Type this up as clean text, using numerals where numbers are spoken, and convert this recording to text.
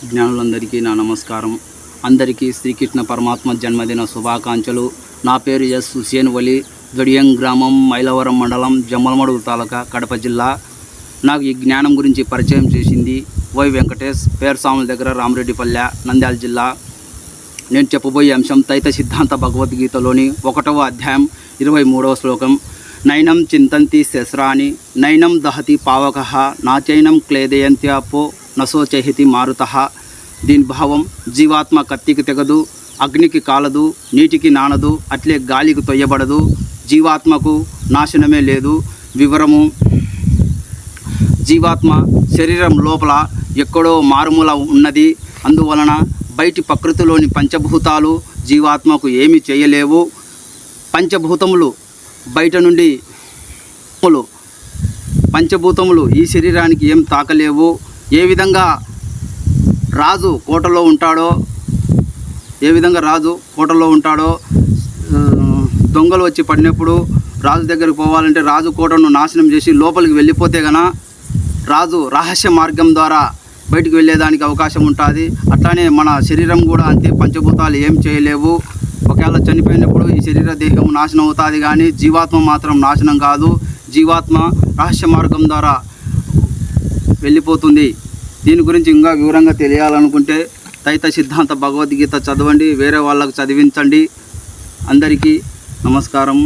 జ్ఞానులందరికీ నా నమస్కారం. అందరికీ శ్రీకృష్ణ పరమాత్మ జన్మదిన శుభాకాంక్షలు. నా పేరు ఎస్ హుసేన్ వలి, దొడియం గ్రామం, మైలవరం మండలం, జమ్మలమడుగు తాలూకా, కడప జిల్లా. నాకు ఈ జ్ఞానం గురించి పరిచయం చేసింది వై వెంకటేష్, పేర్సాముల దగ్గర, రామరెడ్డిపల్లె, నంద్యాల జిల్లా. నేను చెప్పబోయే అంశం తైత సిద్ధాంత భగవద్గీతలోని 1వ అధ్యాయం 23వ శ్లోకం. నైనం చింతంతి శస్రాని నైనం దహతి పావకః నాచైనం క్లేదయంత్యాపో నశోచహితి మారుతః. దీని భావం, జీవాత్మ కత్తికి తెగదు, అగ్నికి కాలదు, నీటికి నానదు, అట్లే గాలికి తొయ్యబడదు, జీవాత్మకు నాశనమే లేదు. వివరము, జీవాత్మ శరీరం లోపల ఎక్కడో మారుమూల ఉన్నది. అందువలన బయటి ప్రకృతిలోని పంచభూతాలు జీవాత్మకు ఏమీ చేయలేవు. పంచభూతములు బయట నుండి పంచభూతములు ఈ శరీరానికి ఏం తాకలేవు. ఏ విధంగా రాజు కోటలో ఉంటాడో దొంగలు వచ్చి పడినప్పుడు రాజు దగ్గరికి పోవాలంటే రాజు కోటను నాశనం చేసి లోపలికి వెళ్ళిపోతే గన రాజు రహస్య మార్గం ద్వారా బయటికి వెళ్ళేదానికి అవకాశం ఉంటుంది. అట్లానే మన శరీరం కూడా అంతే, పంచభూతాలు ఏం చేయలేవు. ఒకవేళ చనిపోయినప్పుడు ఈ శరీర దేహం నాశనం అవుతుంది, కానీ జీవాత్మ మాత్రం నాశనం కాదు. జీవాత్మ రహస్య మార్గం ద్వారా వెళ్ళిపోతుంది. దీని గురించి ఇంకా వివరంగా తెలియాలనుకుంటే తైత సిద్ధాంత భగవద్గీత చదవండి, వేరే వాళ్ళకు చదివించండి. అందరికీ నమస్కారం.